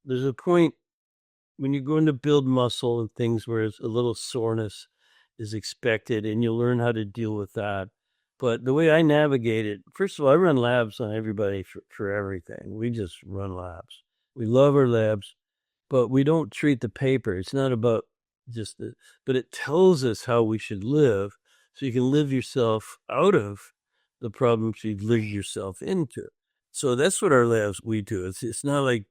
there's a point when you're going to build muscle and things where it's a little soreness is expected, and you'll learn how to deal with that. But the way I navigate it, first of all, I run labs on everybody for everything. We just run labs. We love our labs, but we don't treat the paper. It's not about but it tells us how we should live so you can live yourself out of the problems you've lived yourself into. So that's what our labs we do. It's not like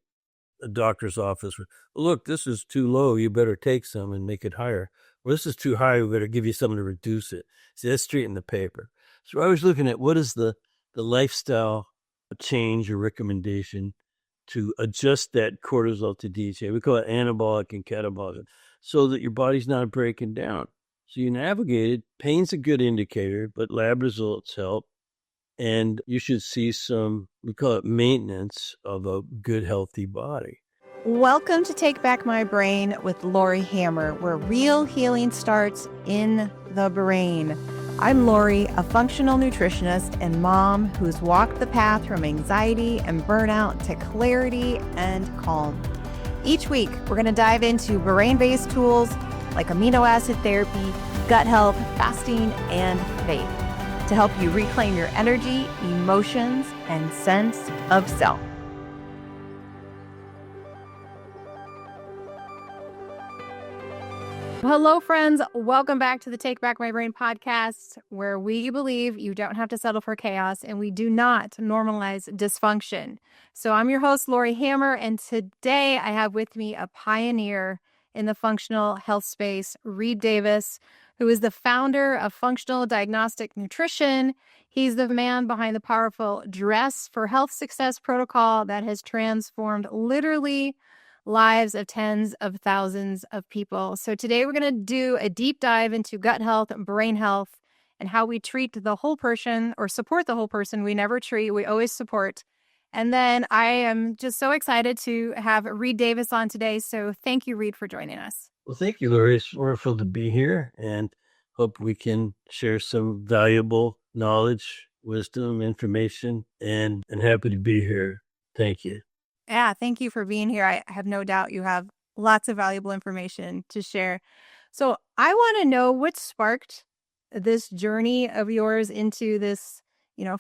a doctor's office. Look, this is too low. You better take some and make it higher. Well, this is too high. We better give you something to reduce it. See, that's straight in the paper. So I was looking at what is the lifestyle change or recommendation to adjust that cortisol to DHA. We call it anabolic and catabolic, so that your body's not breaking down. So you navigate it. Pain's a good indicator, but lab results help. And you should see some, we call it maintenance of a good, healthy body. Welcome to Take Back My Brain with Laurie Hammer, where real healing starts in the brain. I'm Laurie, a functional nutritionist and mom who's walked the path from anxiety and burnout to clarity and calm. Each week, we're going to dive into brain-based tools like amino acid therapy, gut health, fasting, and faith to help you reclaim your energy, emotions, and sense of self. Hello, friends. Welcome back to the Take Back My Brain podcast, where we believe you don't have to settle for chaos and we do not normalize dysfunction. So I'm your host, Laurie Hammer, and today I have with me a pioneer in the functional health space, D.R.E.S.S, who is the founder of Functional Diagnostic Nutrition. He's the man behind the powerful D.R.E.S.S for Health Success protocol that has transformed literally lives of tens of thousands of people. So today we're going to do a deep dive into gut health, brain health, and how we treat the whole person or support the whole person. We never treat, we always support. And then I am just so excited to have D.R.E.S.S on today. So thank you, Reed, for joining us. Well, thank you, Laurie. It's wonderful to be here, and hope we can share some valuable knowledge, wisdom, information, and happy to be here. Thank you. Yeah, thank you for being here. I have no doubt you have lots of valuable information to share. So I want to know what sparked this journey of yours into this,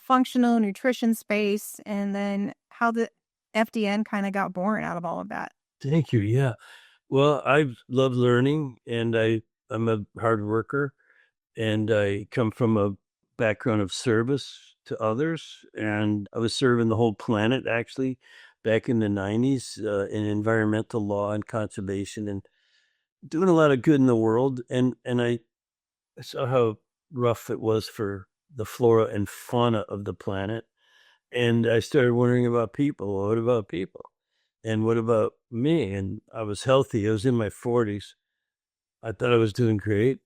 functional nutrition space, and then how the FDN kind of got born out of all of that. Thank you. Yeah. Well, I love learning, and I'm a hard worker, and I come from a background of service to others, and I was serving the whole planet actually back in the 90s in environmental law and conservation, and doing a lot of good in the world. And I saw how rough it was for the flora and fauna of the planet, and I started wondering about people. Well, what about people? And what about me? And I was healthy. I was in my 40s. I thought I was doing great,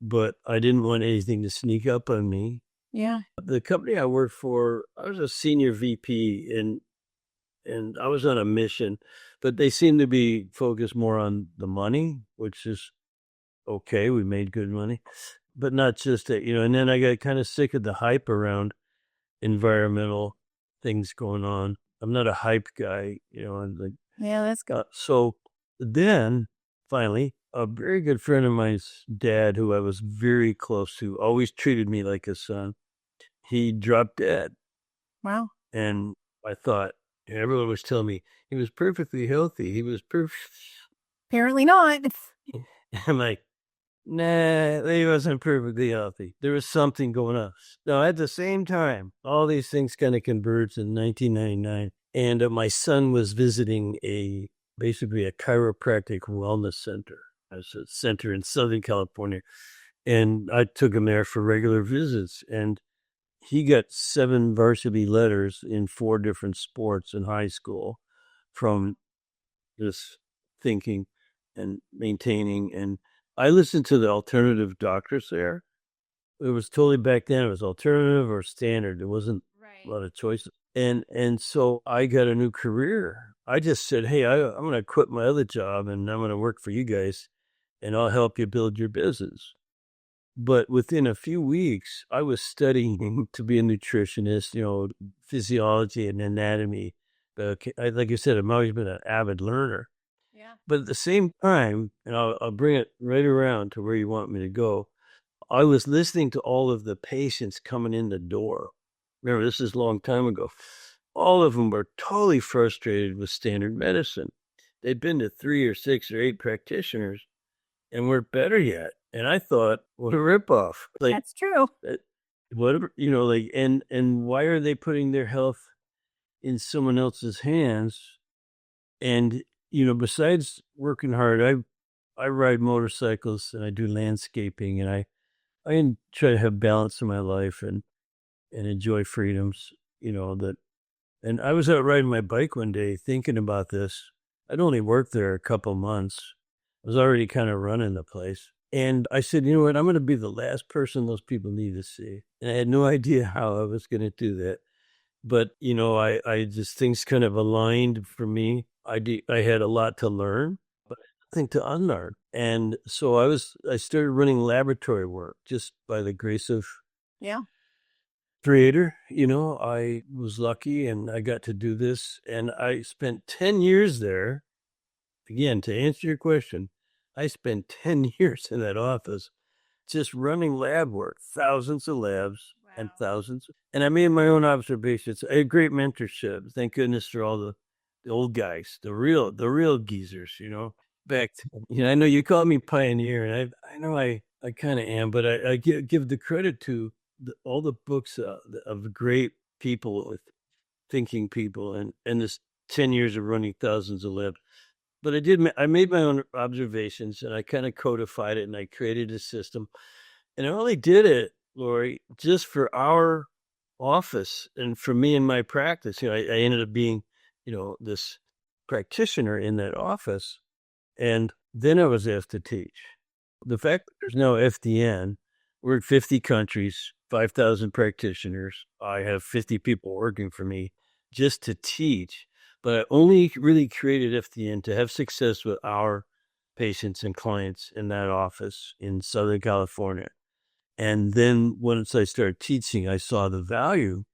but I didn't want anything to sneak up on me. Yeah. The company I worked for, I was a senior VP, and I was on a mission, but they seemed to be focused more on the money, which is okay. We made good money, but not just that, and then I got kind of sick of the hype around environmental things going on. I'm not a hype guy, and like, Yeah, that's good. So then finally, a very good friend of mine's dad, who I was very close to, always treated me like a son. He dropped dead. Wow. And I thought, everyone was telling me he was perfectly healthy. He was perfect. Apparently not. I'm like, nah, he wasn't perfectly healthy. There was something going on. Now, at the same time, all these things kind of converged in 1999. And my son was visiting basically a chiropractic wellness center. It's a center in Southern California. And I took him there for regular visits. And he got 7 varsity letters in 4 different sports in high school from this thinking and maintaining. And I listened to the alternative doctors there. It was totally back then. It was alternative or standard. There wasn't a lot of choices. And so I got a new career. I just said, hey, I'm going to quit my other job and I'm going to work for you guys, and I'll help you build your business. But within a few weeks, I was studying to be a nutritionist, physiology and anatomy Like you said, I've always been an avid learner. Yeah. But at the same time, and I'll bring it right around to where you want me to go. I was listening to all of the patients coming in the door. Remember, this is a long time ago. All of them were totally frustrated with standard medicine. They'd been to 3 or 6 or 8 practitioners and weren't better yet. And I thought, what a ripoff! Like, That's true. whatever, and why are they putting their health in someone else's hands? And besides working hard, I ride motorcycles and I do landscaping, and I try to have balance in my life and enjoy freedoms, that. And I was out riding my bike one day thinking about this. I'd only worked there a couple months. I was already kind of running the place. And I said, you know what? I'm going to be the last person those people need to see. And I had no idea how I was going to do that. But, I just, things kind of aligned for me. I had a lot to learn, but nothing to unlearn. And so I started running laboratory work just by the grace of Yeah. Creator. I was lucky and I got to do this. And I spent 10 years there. Again, to answer your question, I spent 10 years in that office just running lab work, thousands of labs and Wow. thousands. And I made my own observations. I had great mentorship. Thank goodness for all the old guys, the real geezers, back I know you call me pioneer, and I know I kind of am, but I give the credit to all the books of great people with thinking people and this 10 years of running thousands of labs. But I made my own observations and I kind of codified it and I created a system. And I only did it, Laurie, just for our office and for me and my practice. I ended up being, this practitioner in that office. And then I was asked to teach. The fact that there's no FDN, we're in 50 countries, 5,000 practitioners. I have 50 people working for me just to teach. But I only really created FDN to have success with our patients and clients in that office in Southern California. And then once I started teaching, I saw the value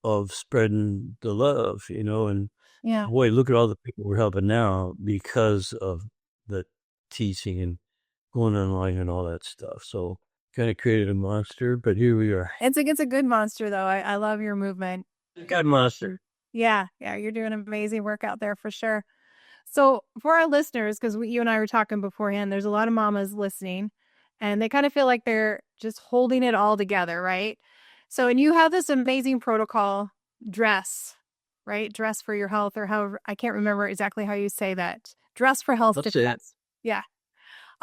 of spreading the love, and Yeah. boy, look at all the people we're helping now because of the teaching and going online and all that stuff. So kind of created a monster, but here we are. It's a good monster though. I love your movement. God monster. Yeah. Yeah. You're doing amazing work out there for sure. So for our listeners, because you and I were talking beforehand, there's a lot of mamas listening and they kind of feel like they're just holding it all together, right? So, and you have this amazing protocol, dress, right? Dress for your health, or however, I can't remember exactly how you say that. Dress for health That's to it. dress. Yeah.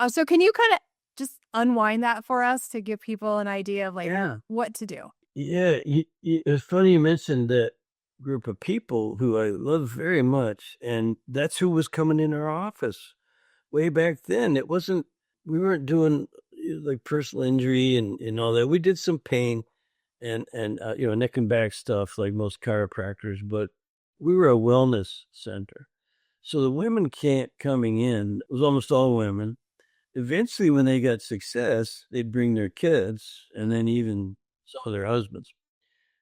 So can you kind of just unwind that for us to give people an idea of what to do? Yeah, it's funny you mentioned that group of people who I love very much, and that's who was coming in our office way back then. We weren't doing like personal injury and all that. We did some pain and neck and back stuff like most chiropractors, but we were a wellness center. So the women can't coming in, it was almost all women. Eventually, when they got success, they'd bring their kids and then even some of their husbands.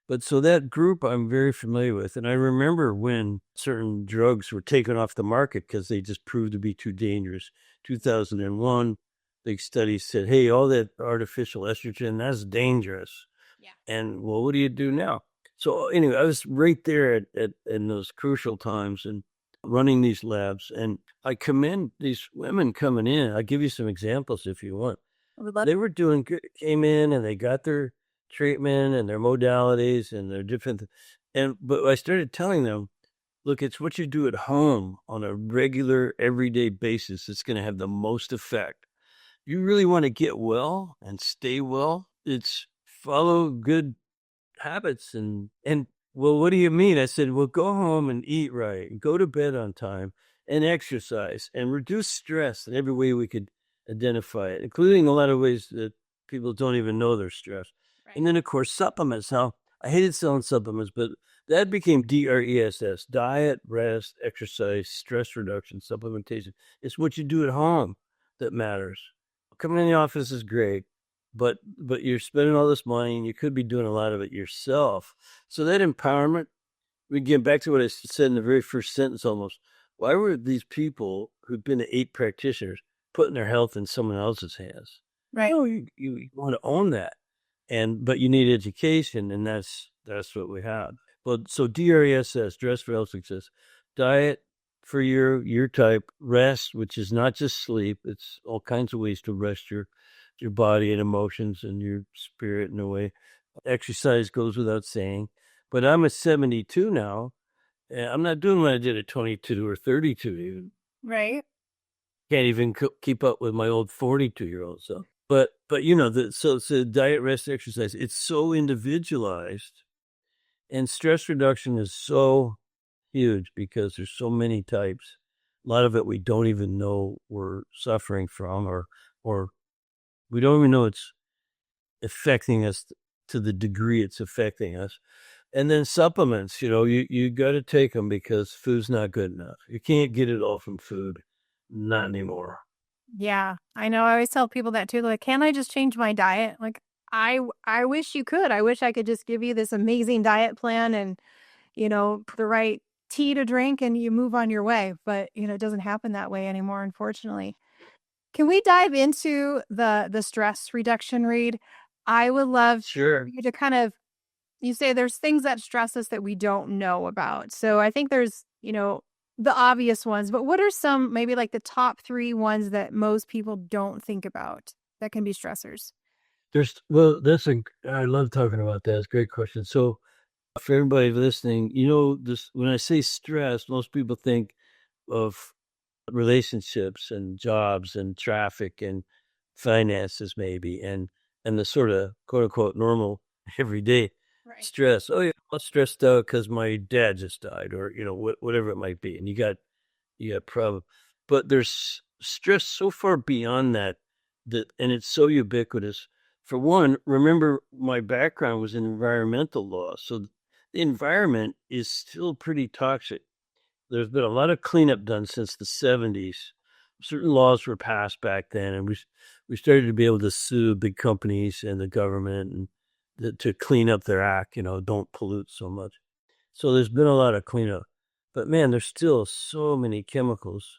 But so that group I'm very familiar with. And I remember when certain drugs were taken off the market because they just proved to be too dangerous. 2001, big studies said, hey, all that artificial estrogen, that's dangerous. Yeah. And well, what do you do now? So anyway, I was right there in those crucial times and running these labs. And I commend these women coming in. I'll give you some examples if you want. They were doing good, came in and they got their treatment and their modalities and their different, but I started telling them, look, it's what you do at home on a regular, everyday basis that's going to have the most effect. You really want to get well and stay well. It's follow good habits and well, what do you mean? I said, well, go home and eat right and go to bed on time and exercise and reduce stress in every way we could identify it, including a lot of ways that people don't even know they're stressed. Right. And then, of course, supplements. Now, I hated selling supplements, but that became D.R.E.S.S, diet, rest, exercise, stress reduction, supplementation. It's what you do at home that matters. Coming in the office is great, but you're spending all this money and you could be doing a lot of it yourself. So that empowerment we get back to what I said in the very first sentence almost. Why were these people who've been to 8 practitioners putting their health in someone else's hands? Right. No, you want to own that. But you need education, and that's what we have. But so D.R.E.S.S, dress for health success, diet for your type, rest, which is not just sleep. It's all kinds of ways to rest your body and emotions and your spirit in a way. Exercise goes without saying. But I'm a 72 now, and I'm not doing what I did at 22 or 32 even. Right. Can't even keep up with my old 42-year-old self. But so it's a diet, rest, exercise. It's so individualized, and stress reduction is so huge because there's so many types. A lot of it we don't even know we're suffering from, or we don't even know it's affecting us to the degree it's affecting us. And then supplements, you got to take them because food's not good enough. You can't get it all from food, not anymore. Yeah, I know. I always tell people that too. Like, can I just change my diet? Like, I wish you could. I wish I could just give you this amazing diet plan and, the right tea to drink and you move on your way. But, it doesn't happen that way anymore, unfortunately. Can we dive into the stress reduction read? I would love for Sure. you to kind of you say there's things that stress us that we don't know about. So I think there's, the obvious ones, but what are some maybe like the top 3 ones that most people don't think about that can be stressors? I love talking about that. It's a great question. So for everybody listening, this when I say stress, most people think of relationships and jobs and traffic and finances maybe and the sort of quote unquote normal everyday Right. stress. Oh yeah, I'm stressed out because my dad just died, or whatever it might be, and you got problem. But there's stress so far beyond that, and it's so ubiquitous. For one, remember my background was in environmental law, so the environment is still pretty toxic. There's been a lot of cleanup done since the 70s. Certain laws were passed back then, and we started to be able to sue big companies and the government and to clean up their act. Don't pollute so much. So there's been a lot of cleanup, but man, there's still so many chemicals,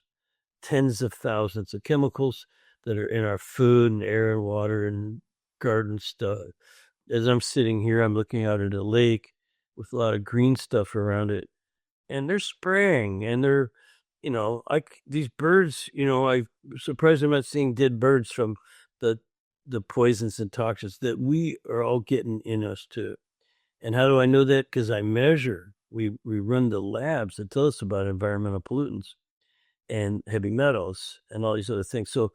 tens of thousands of chemicals that are in our food and air and water and garden stuff. As I'm sitting here, I'm looking out at a lake with a lot of green stuff around it, and they're spraying and they're these birds, I'm surprised I'm not seeing dead birds from the the poisons and toxins that we are all getting in us too. And how do I know that? Because I measure. We run the labs that tell us about environmental pollutants and heavy metals and all these other things. So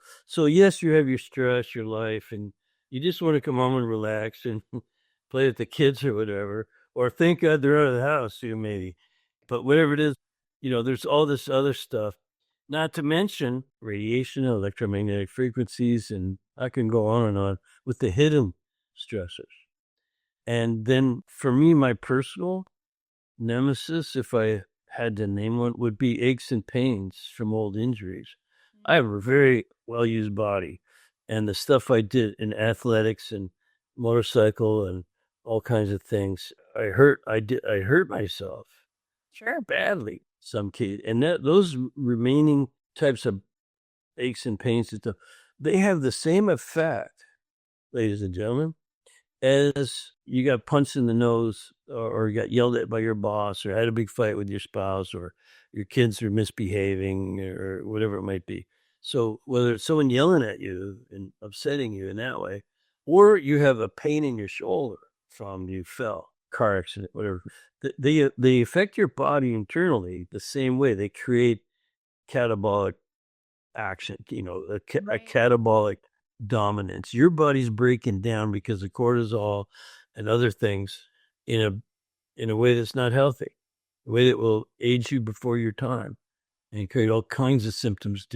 yes, you have your stress, your life, and you just want to come home and relax and play with the kids or whatever, or thank God they're out of the house, maybe. But whatever it is, there's all this other stuff, not to mention radiation, electromagnetic frequencies, and I can go on and on with the hidden stressors. And then for me, my personal nemesis, if I had to name one, would be aches and pains from old injuries. I have a very well used body, and the stuff I did in athletics and motorcycle and all kinds of things, I hurt myself Sure. badly. Some kid, and those remaining types of aches and pains and stuff, they have the same effect, ladies and gentlemen, as you got punched in the nose or you got yelled at by your boss or had a big fight with your spouse or your kids are misbehaving or whatever it might be. So whether it's someone yelling at you and upsetting you in that way, or you have a pain in your shoulder from you fell, car accident, whatever, they affect your body internally the same way. They create catabolic action, a Right. catabolic dominance. Your body's breaking down because of cortisol and other things in a way that's not healthy, a way that will age you before your time and create all kinds of symptoms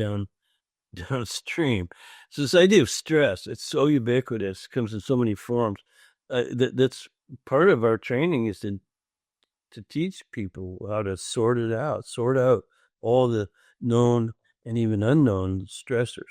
downstream. So this idea of stress, it's so ubiquitous, comes in so many forms. That's part of our training is to teach people how to sort out all the known and even unknown stressors.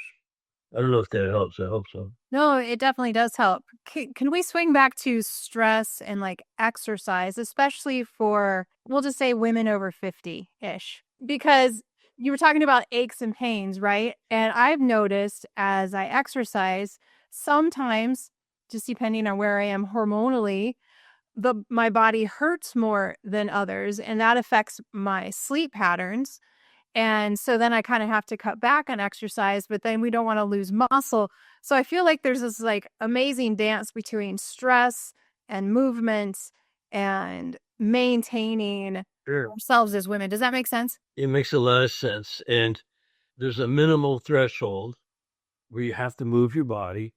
I don't know if that helps. I hope so. No, it definitely does help. Can we swing back to stress and like exercise, especially for, we'll just say women over 50 ish? Because you were talking about aches and pains, right? And I've noticed as I exercise, sometimes, just depending on where I am hormonally, my body hurts more than others, and that affects my sleep patterns. And so then I kind of have to cut back on exercise, but then we don't want to lose muscle. So I feel like there's this like amazing dance between stress and movement and maintaining Sure. ourselves as women. Does that make sense? It makes a lot of sense. And there's a minimal threshold where you have to move your body.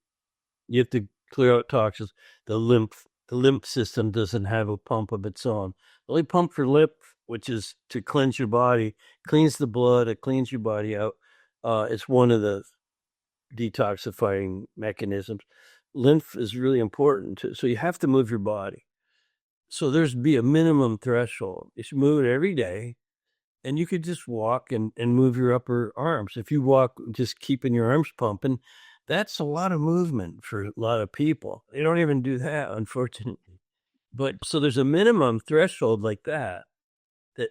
You have to clear out toxins. The lymph system doesn't have a pump of its own. The only pump for lymph, which is to cleanse your body, cleans the blood, it cleans your body out. It's one of the detoxifying mechanisms. Lymph is really important, so you have to move your body. So there's be a minimum threshold. You should move it every day, and you could just walk and move your upper arms. If you walk just keeping your arms pumping, that's a lot of movement for a lot of people. They don't even do that, unfortunately. But so there's a minimum threshold like that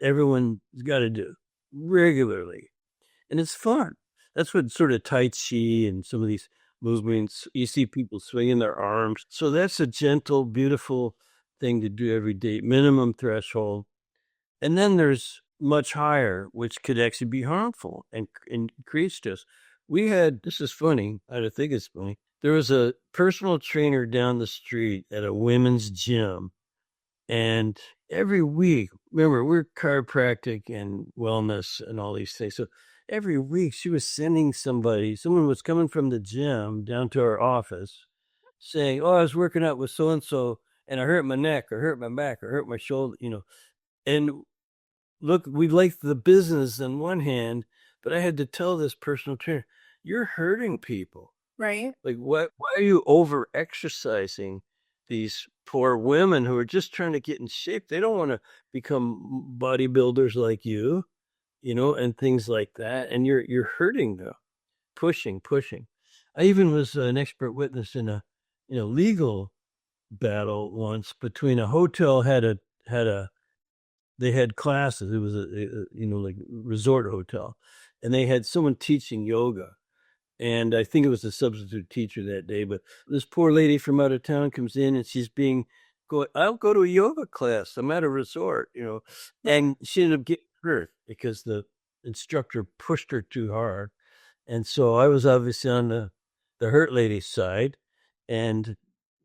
everyone's got to do regularly, and it's fun. That's what sort of Tai Chi and some of these movements, you see people swinging their arms. So that's a gentle, beautiful thing to do every day, minimum threshold. And then there's much higher, which could actually be harmful and create stress. This is funny, I think it's funny. There was a personal trainer down the street at a women's gym. And every week, remember, we're chiropractic and wellness and all these things. So every week she was sending someone was coming from the gym down to our office saying, "Oh, I was working out with so and so and I hurt my neck or hurt my back or hurt my shoulder." And look, we like the business on one hand, but I had to tell this personal trainer, "You're hurting people. Right. Like, why are you over exercising these poor women who are just trying to get in shape? They don't want to become bodybuilders like you, and things like that. And you're hurting them, pushing. I even was an expert witness in a legal battle once between a hotel had they had classes. It was like resort hotel, and they had someone teaching yoga. And I think it was a substitute teacher that day, but this poor lady from out of town comes in and I'll go to a yoga class. I'm at a resort. And she ended up getting hurt because the instructor pushed her too hard. And so I was obviously on the hurt lady's side. And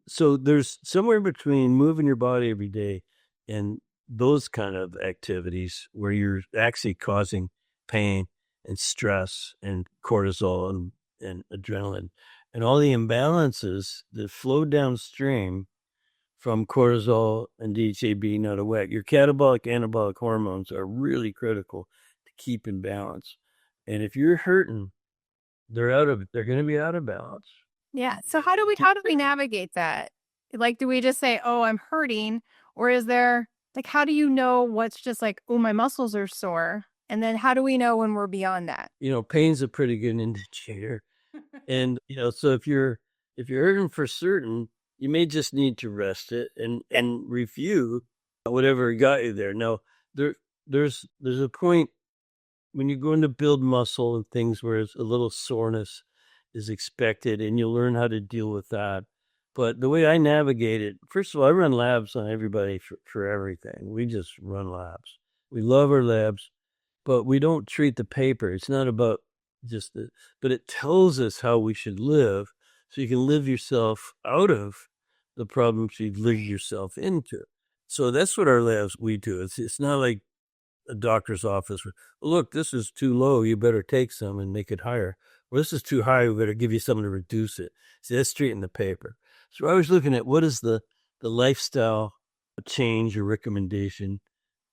so there's somewhere between moving your body every day and those kind of activities where you're actually causing pain and stress and cortisol and adrenaline and all the imbalances that flow downstream from cortisol and DHA being out of whack. Your catabolic anabolic hormones are really critical to keep in balance. And if you're hurting, they're going to be out of balance. Yeah. So how do we navigate that? Like, do we just say, "Oh, I'm hurting," or is there like, how do you know what's just like, "Oh, my muscles are sore," and then how do we know when we're beyond that? Pain's a pretty good indicator. And so if you're hurting for certain, you may just need to rest it and review whatever got you there. Now, there's a point when you're going to build muscle and things where a little soreness is expected, and you'll learn how to deal with that. But the way I navigate it, first of all, I run labs on everybody for everything. We just run labs. We love our labs, but we don't treat the paper. It's not about but it tells us how we should live so you can live yourself out of the problems you've lived yourself into. So that's what our labs we do. It's not like a doctor's office. Look, this is too low. You better take some and make it higher. Or this is too high. We better give you something to reduce it. See, that's straight in the paper. So I was looking at what is the lifestyle change or recommendation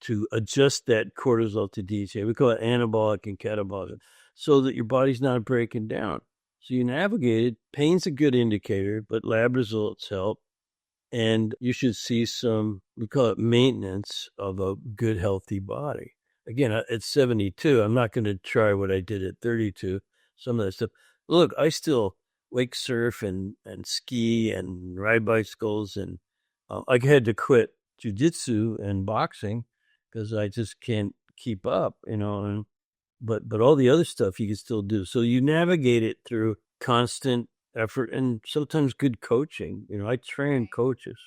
to adjust that cortisol to DHA. We call it anabolic and catabolic, so that your body's not breaking down. So you navigate it. Pain's a good indicator, but lab results help. And you should see we call it maintenance of a good, healthy body. Again, at 72, I'm not going to try what I did at 32, some of that stuff. Look, I still wake surf and ski and ride bicycles, and I had to quit jujitsu and boxing because I just can't keep up, and but all the other stuff you can still do. So you navigate it through constant effort and sometimes good coaching. I train Right. coaches.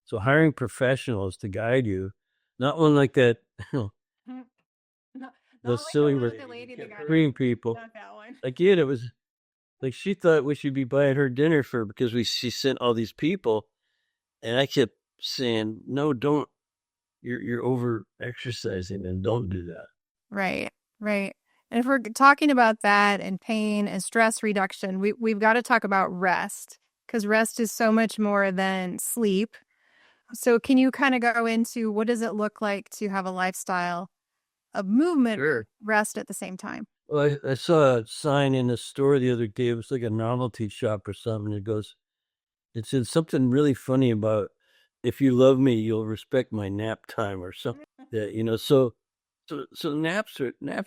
So hiring professionals to guide you, not one like that, Mhm. Not, the not like silly the lady that got hurting people. not that one. Again, it was like she thought we should be buying her dinner because she sent all these people, and I kept saying, "No, don't. You're over exercising, and don't do that." Right, right. And if we're talking about that and pain and stress reduction, we've got to talk about rest because rest is so much more than sleep. So can you kind of go into what does it look like to have a lifestyle of movement, Sure. rest at the same time? Well, I saw a sign in a store the other day. It was like a novelty shop or something. It said something really funny about if you love me, you'll respect my nap time or something. That. So naps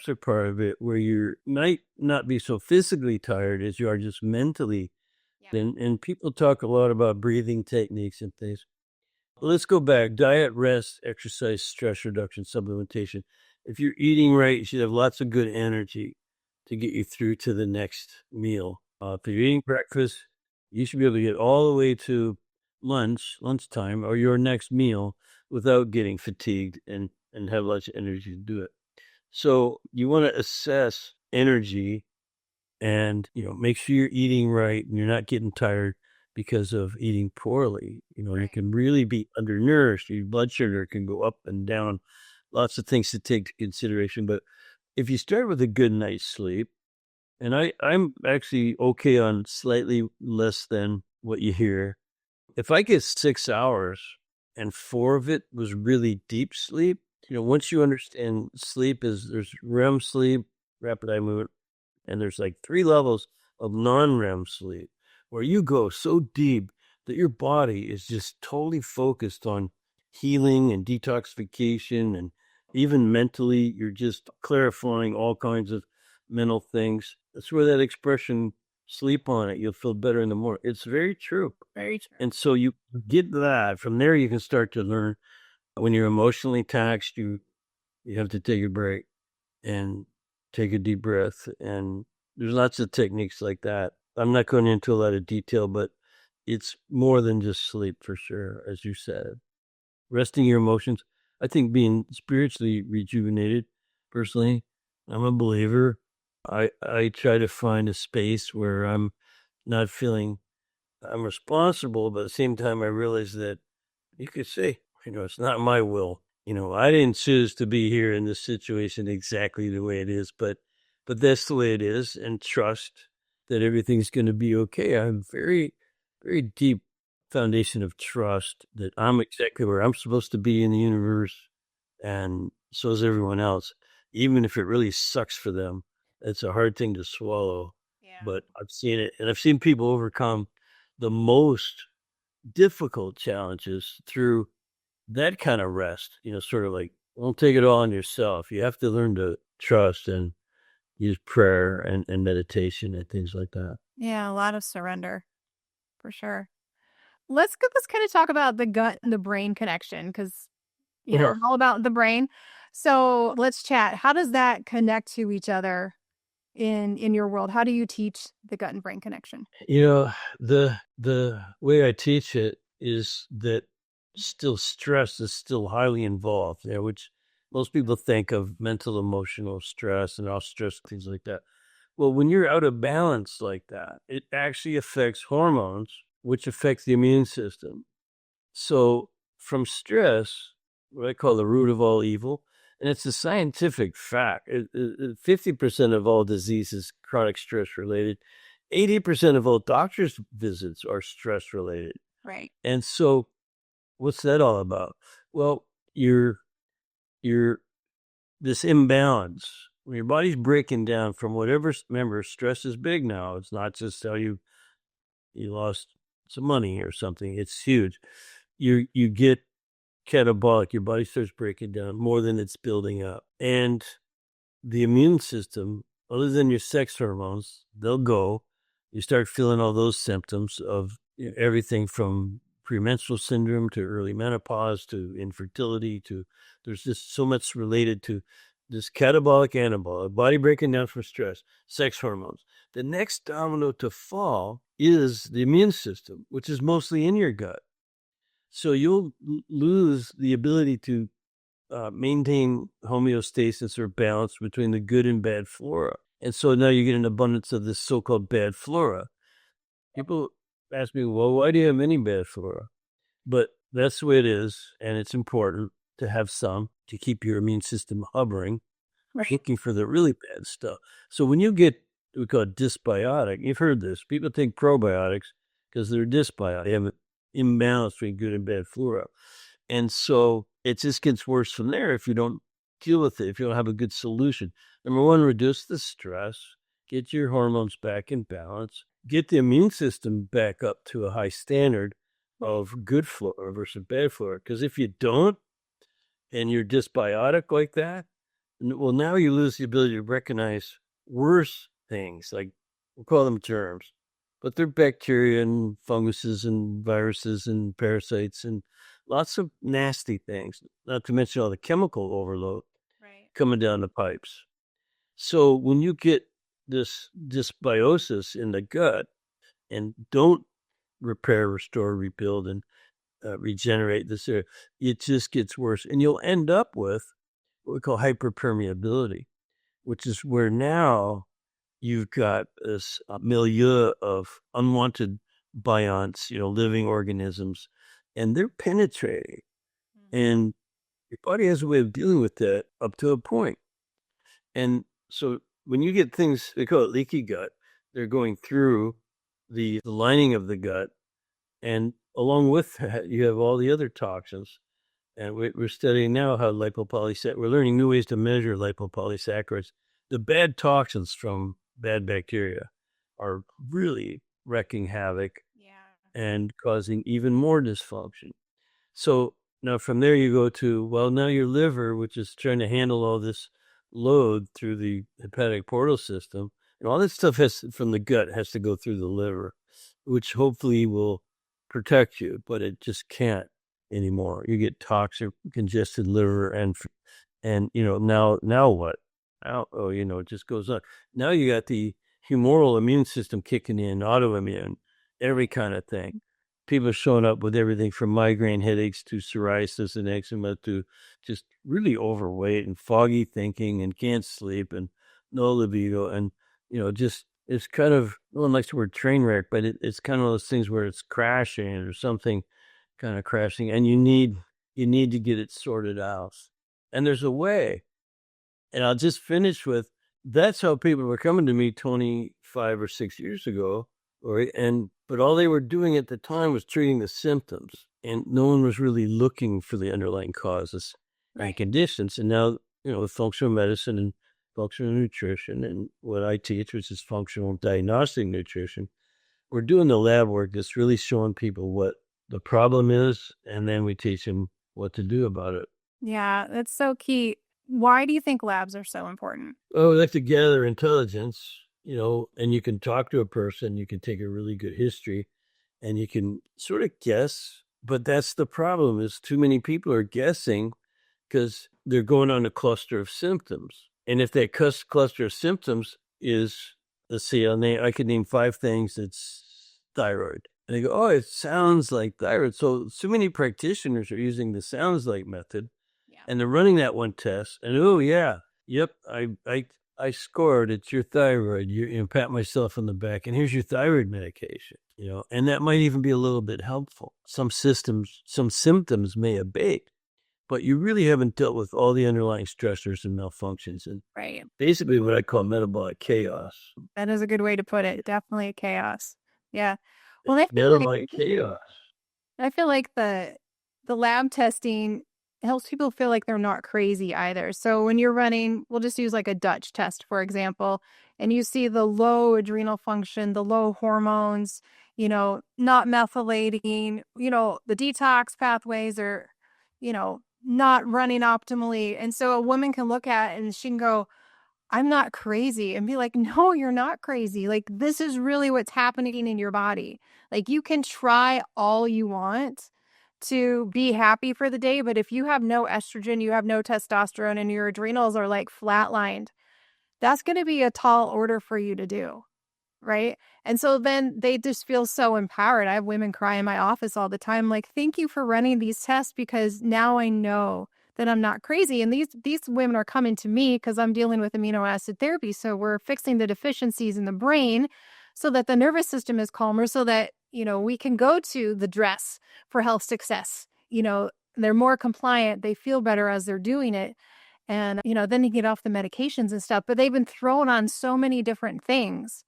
are part of it, where you might not be so physically tired as you are just mentally. Yeah. And people talk a lot about breathing techniques and things. Let's go back. Diet, rest, exercise, stress reduction, supplementation. If you're eating right, you should have lots of good energy to get you through to the next meal. If you're eating breakfast, you should be able to get all the way to lunchtime, or your next meal without getting fatigued and have lots of energy to do it. So you want to assess energy and make sure you're eating right and you're not getting tired because of eating poorly. You Right. can really be undernourished. Your blood sugar can go up and down. Lots of things to take to consideration. But if you start with a good night's sleep, and I'm actually okay on slightly less than what you hear. If I get 6 hours and 4 of it was really deep sleep, once you understand sleep, there's REM sleep, rapid eye movement, and there's like 3 levels of non-REM sleep where you go so deep that your body is just totally focused on healing and detoxification, and even mentally you're just clarifying all kinds of mental things. That's where that expression sleep on it, you'll feel better in the morning. It's very true. Very true. And so you get that. From there you can start to learn when you're emotionally taxed, you have to take a break and take a deep breath. And there's lots of techniques like that. I'm not going into a lot of detail, but it's more than just sleep for sure, as you said. Resting your emotions. I think being spiritually rejuvenated, personally, I'm a believer. I try to find a space where I'm not feeling I'm responsible, but at the same time, I realize that you could say, it's not my will. I didn't choose to be here in this situation exactly the way it is, but that's the way it is, and trust that everything's going to be okay. I have very, very deep foundation of trust that I'm exactly where I'm supposed to be in the universe, and so is everyone else. Even if it really sucks for them, it's a hard thing to swallow. Yeah. But I've seen it, and I've seen people overcome the most difficult challenges through that kind of rest, sort of like, don't take it all on yourself. You have to learn to trust and use prayer and meditation and things like that. Yeah, a lot of surrender for sure. Let's kind of talk about the gut and the brain connection because Yeah. I'm all about the brain. So let's chat. How does that connect to each other in your world? How do you teach the gut and brain connection? You know, the way I teach it is that still stress is still highly involved, which most people think of mental, emotional stress and all stress, things like that. Well, when you're out of balance like that, it actually affects hormones, which affects the immune system. So from stress, what I call the root of all evil, and it's a scientific fact. 50% of all disease is chronic stress related. 80% of all doctor's visits are stress related. Right. And so what's that all about? Well, you're this imbalance when your body's breaking down from whatever. Remember, stress is big now. It's not just how you lost some money or something. It's huge. You get catabolic. Your body starts breaking down more than it's building up, and the immune system, other than your sex hormones, they'll go. you start feeling all those symptoms of everything from premenstrual syndrome to early menopause to infertility to there's just so much related to this catabolic anabolic body breaking down from stress, sex hormones. The next domino to fall is the immune system, which is mostly in your gut. So you'll lose the ability to maintain homeostasis or balance between the good and bad flora. And so now you get an abundance of this so-called bad flora. People ask me, well, why do you have any bad flora? But that's the way it is. And it's important to have some to keep your immune system hovering, looking for the really bad stuff. So when you get, we call it dysbiotic, you've heard this. People take probiotics because they're dysbiotic. They have an imbalance between good and bad flora. And so it just gets worse from there if you don't deal with it, if you don't have a good solution. Number one, reduce the stress, get your hormones back in balance, get the immune system back up to a high standard of good flora versus bad flora. Because if you don't, and you're dysbiotic like that, well, now you lose the ability to recognize worse things, like we'll call them germs, but they're bacteria and funguses and viruses and parasites and lots of nasty things, not to mention all the chemical overload coming down the pipes. So when you get this dysbiosis in the gut and don't repair, restore, rebuild, and regenerate this area, it just gets worse. And you'll end up with what we call hyperpermeability, which is where now you've got this milieu of unwanted bionts, living organisms, and they're penetrating. And your body has a way of dealing with that up to a point. And so when you get things, they call it leaky gut, they're going through the lining of the gut. And along with that, you have all the other toxins. And we're studying now how we're learning new ways to measure lipopolysaccharides. The bad toxins from bad bacteria are really wreaking havoc and causing even more dysfunction. So now from there you go to, well, now your liver, which is trying to handle all this load through the hepatic portal system, and all this stuff from the gut has to go through the liver, which hopefully will protect you, but it just can't anymore. You get toxic, congested liver, and now what? It just goes on. Now you got the humoral immune system kicking in, autoimmune, every kind of thing. People showing up with everything from migraine headaches to psoriasis and eczema to just really overweight and foggy thinking and can't sleep and no libido and just it's kind of, no one likes the word train wreck, but it's kind of those things where it's crashing or something kind of crashing, and you need to get it sorted out. And there's a way. And I'll just finish with, that's how people were coming to me 25 or 6 years ago, but all they were doing at the time was treating the symptoms, and no one was really looking for the underlying causes and conditions. And now, with functional medicine and functional nutrition and what I teach, which is functional diagnostic nutrition, we're doing the lab work that's really showing people what the problem is, and then we teach them what to do about it. Yeah, that's so key. Why do you think labs are so important? Oh, we like to gather intelligence, and you can talk to a person, you can take a really good history, and you can sort of guess. But that's the problem, is too many people are guessing because they're going on a cluster of symptoms. And if that cluster of symptoms is, let's see, I could name 5 things. It's thyroid. And they go, oh, it sounds like thyroid. So many practitioners are using the sounds like method, and they're running that one test. And oh yeah, yep, I scored. It's your thyroid. Pat myself on the back, and here's your thyroid medication. And that might even be a little bit helpful. Some symptoms may abate, but you really haven't dealt with all the underlying stressors and malfunctions, and basically what I call metabolic chaos. That is a good way to put it. Definitely a chaos. Yeah. Well, Metabolic chaos. I feel like the lab testing helps people feel like they're not crazy either. So when you're running, we'll just use like a Dutch test, for example, and you see the low adrenal function, the low hormones, not methylating, the detox pathways are, not running optimally. And so a woman can look at it and she can go, I'm not crazy, and be like, no, you're not crazy. Like, this is really what's happening in your body. Like, you can try all you want to be happy for the day, but if you have no estrogen, you have no testosterone, and your adrenals are like flatlined, that's going to be a tall order for you to do. Right. And so then they just feel so empowered. I have women cry in my office all the time, like, thank you for running these tests because now I know that I'm not crazy. And these women are coming to me because I'm dealing with amino acid therapy. So we're fixing the deficiencies in the brain so that the nervous system is calmer, so that, we can go to the D.R.E.S.S for health success. They're more compliant. They feel better as they're doing it. And, then you get off the medications and stuff. But they've been thrown on so many different things,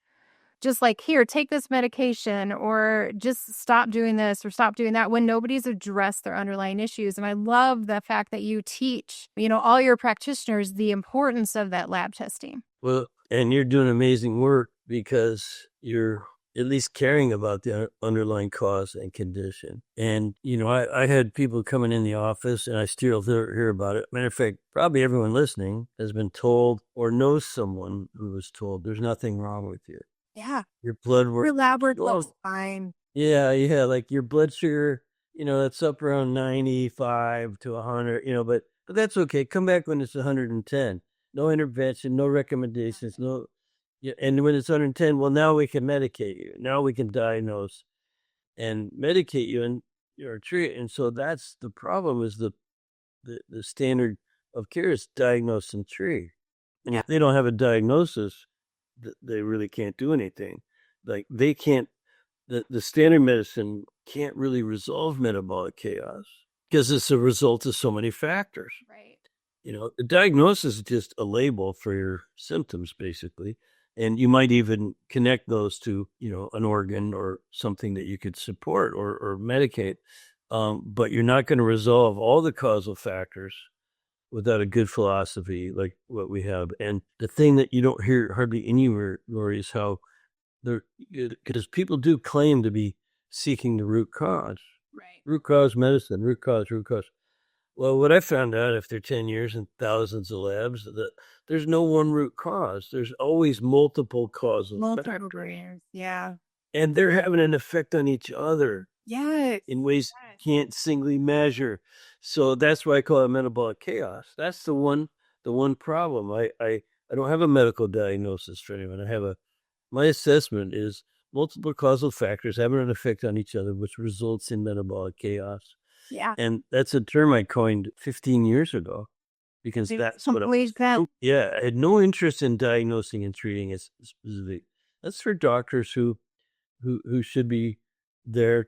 just like, here, take this medication, or just stop doing this or stop doing that, when nobody's addressed their underlying issues. And I love the fact that you teach, all your practitioners the importance of that lab testing. Well, and you're doing amazing work because you're at least caring about the underlying cause and condition. And, I had people coming in the office, and I still hear about it. Matter of fact, probably everyone listening has been told or knows someone who was told there's nothing wrong with you. Yeah. Your blood work. Your lab work looks fine. Yeah. Like your blood sugar, it's up around 95 to 100, but that's okay. Come back when it's 110. No intervention, no recommendations, no. Yeah, and when it's 110, well, now we can medicate you. Now we can diagnose and medicate you and treat. And so that's the problem, is the standard of care is diagnose and treat. And if they don't have a diagnosis, they really can't do anything. Like, they can't, the standard medicine can't really resolve metabolic chaos because it's a result of so many factors. Right. The diagnosis is just a label for your symptoms, basically. And you might even connect those to, an organ or something that you could support or medicate. But you're not going to resolve all the causal factors without a good philosophy like what we have. And the thing that you don't hear hardly anywhere, Laurie, is how because people do claim to be seeking the root cause. Right. Root cause medicine, root cause. Well, what I found out after 10 years and thousands of labs, that there's no one root cause. There's always multiple causal factors. Yeah. And they're having an effect on each other. Yes. In ways you can't singly measure. So that's why I call it metabolic chaos. That's the one problem. I don't have a medical diagnosis for anyone. My assessment is multiple causal factors having an effect on each other, which results in metabolic chaos. Yeah. And that's a term I coined 15 years ago because that's what I had no interest in diagnosing and treating it specifically. That's for doctors who should be there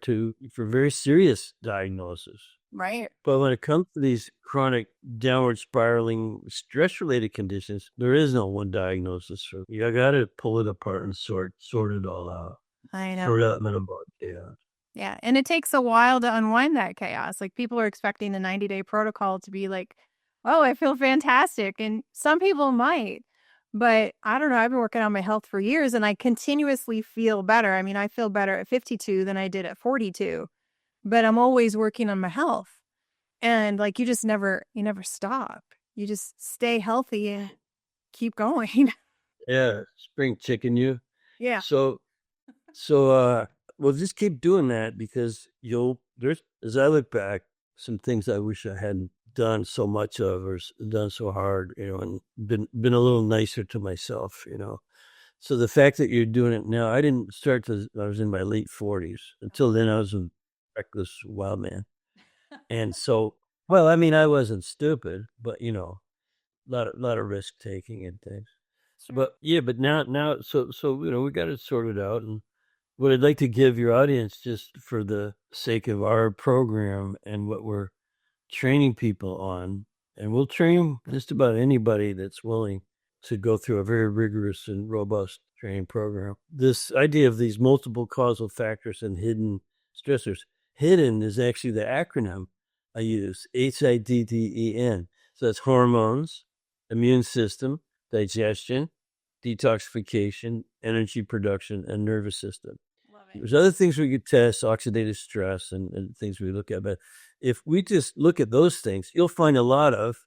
for very serious diagnosis. Right. But when it comes to these chronic downward spiraling stress-related conditions, there is no one diagnosis. So you got to pull it apart and sort it all out. I know. Sort out metabolic chaos. Yeah. And it takes a while to unwind that chaos. Like, people are expecting the 90-day protocol to be like, oh, I feel fantastic. And some people might, but I don't know. I've been working on my health for years, and I continuously feel better. I mean, I feel better at 52 than I did at 42, but I'm always working on my health. And like, you never stop. You just stay healthy and keep going. Yeah. Spring chicken you. Yeah. So, well, just keep doing that, because as I look back, some things I wish I hadn't done so much of or done so hard, and been a little nicer to myself, So the fact that you're doing it now, I didn't start I was in my late 40s. Until then, I was a reckless wild man. And so, well, I mean, I wasn't stupid, but, a lot of risk taking and things. Sure. But yeah, but now, so we got it sorted out. And what I'd like to give your audience, just for the sake of our program and what we're training people on, and we'll train just about anybody that's willing to go through a very rigorous and robust training program. This idea of these multiple causal factors and hidden stressors. Hidden is actually the acronym I use, HIDDEN. So that's hormones, immune system, digestion, detoxification, energy production, and nervous system. There's other things we could test, oxidative stress and things we look at. But if we just look at those things, you'll find a lot of,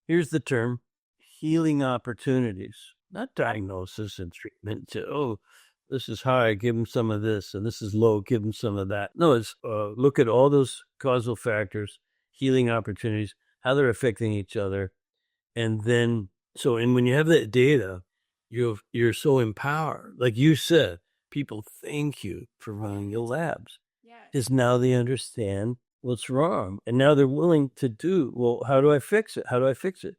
here's the term, healing opportunities, not diagnosis and treatment. This is high, give them some of this, and this is low, give them some of that. No, it's look at all those causal factors, healing opportunities, how they're affecting each other. And then, and when you have that data, you're so empowered. Like you said, people thank you for running your labs. Because now they understand what's wrong. And now they're willing to do, well, how do I fix it? How do I fix it?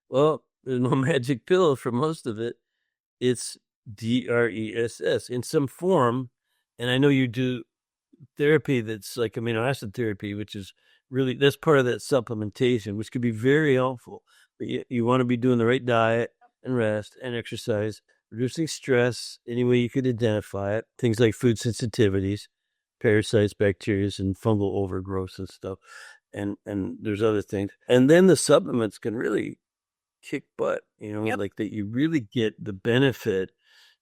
Well, there's no magic pill for most of it. It's D.R.E.S.S in some form. And I know you do therapy that's like amino acid therapy, which is really, that's part of that supplementation, which could be very helpful. But you want to be doing the right diet and rest and exercise, reducing stress any way you could identify it, things like food sensitivities, parasites, bacteria, and fungal overgrowth and stuff. And there's other things. And then the supplements can really kick butt, like that you really get the benefit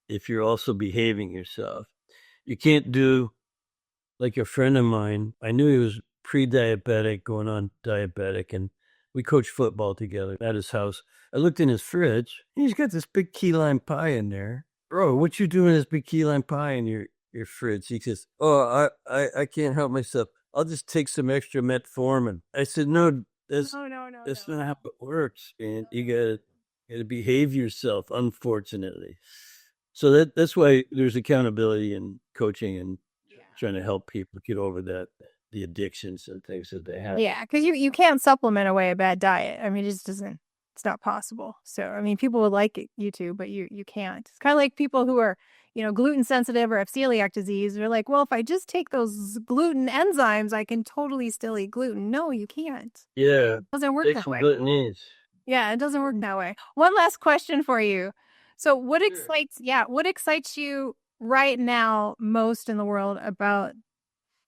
if you're also behaving yourself. You can't do like a friend of mine. I knew he was pre-diabetic, going on diabetic, and we coached football together at his house. I looked in his fridge, and he's got this big key lime pie in there. Bro, what you doing this big key lime pie in your fridge? He says, oh, I can't help myself. I'll just take some extra metformin. I said, no, that's not how it works, man. You gotta behave yourself, unfortunately. So that's why there's accountability in coaching and trying to help people get over the addictions and things that they have. Yeah, because you can't supplement away a bad diet. I mean, it just doesn't. It's not possible. So, I mean, people would like it, you to, but you can't. It's kind of like people who are, gluten sensitive or have celiac disease. They're like, well, if I just take those gluten enzymes, I can totally still eat gluten. No, you can't. Yeah. It doesn't work that way. Gluten is. Yeah, it doesn't work that way. One last question for you. So what excites you right now most in the world about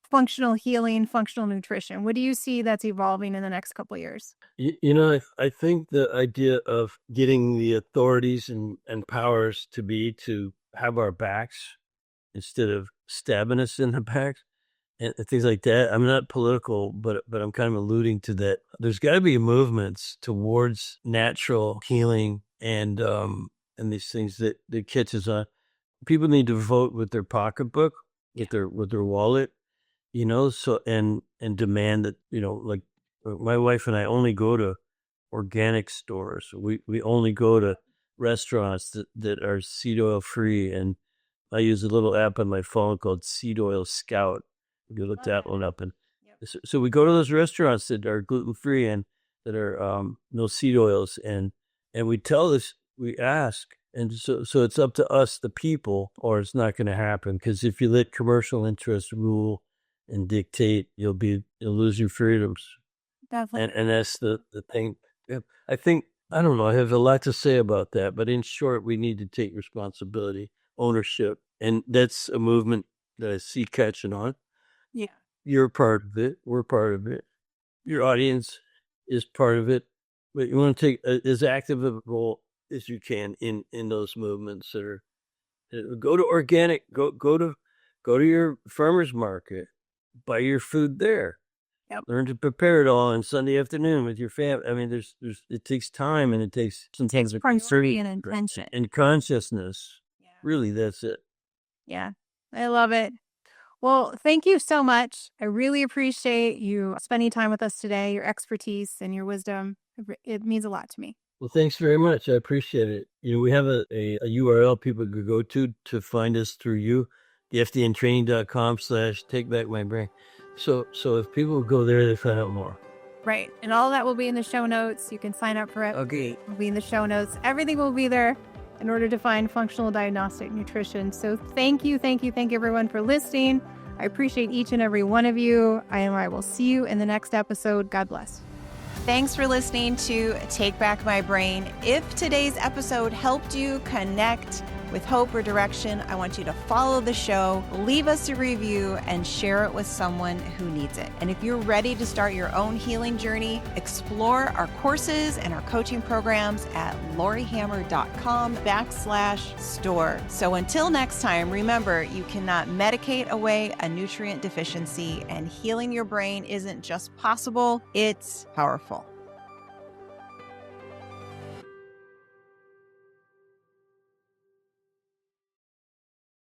functional healing, functional nutrition? What do you see that's evolving in the next couple of years? I think the idea of getting the authorities and powers to have our backs instead of stabbing us in the backs and things like that. I'm not political, but I'm kind of alluding to that. There's got to be movements towards natural healing and these things that catches on. People need to vote with their pocketbook, with their wallet, so and demand that, like my wife and I only go to organic stores. We only go to restaurants that are seed oil free, and I use a little app on my phone called Seed Oil Scout. You look that one up, and so we go to those restaurants that are gluten free and that are no seed oils, and we ask, and so it's up to us, the people, or it's not going to happen. Because if you let commercial interests rule and dictate, you'll lose your freedoms. Definitely. And that's the thing. I think, I don't know, I have a lot to say about that, but in short, we need to take responsibility, ownership, and that's a movement that I see catching on. Yeah. You're part of it. We're part of it. Your audience is part of it. But you want to take as active a role as you can in those movements that are. Go to organic. Go to your farmer's market. Buy your food there. Yep. Learn to prepare it all on Sunday afternoon with your family. I mean, it takes time, and it takes sometimes priority and intention and consciousness. Yeah. Really, that's it. Yeah, I love it. Well, thank you so much. I really appreciate you spending time with us today, your expertise and your wisdom. It means a lot to me. Well, thanks very much. I appreciate it. We have a URL people could go to find us through you, thefdntraining.com/takebackmybrain. So if people go there, they find out more. Right. And all that will be in the show notes. You can sign up for it. Okay. It will be in the show notes. Everything will be there in order to find Functional Diagnostic Nutrition. So thank you everyone for listening. I appreciate each and every one of you. I will see you in the next episode. God bless. Thanks for listening to Take Back My Brain. If today's episode helped you connect with hope or direction, I want you to follow the show, leave us a review, and share it with someone who needs it. And if you're ready to start your own healing journey, explore our courses and our coaching programs at lauriehammer.com/store. So until next time, remember, you cannot medicate away a nutrient deficiency, and healing your brain isn't just possible, it's powerful.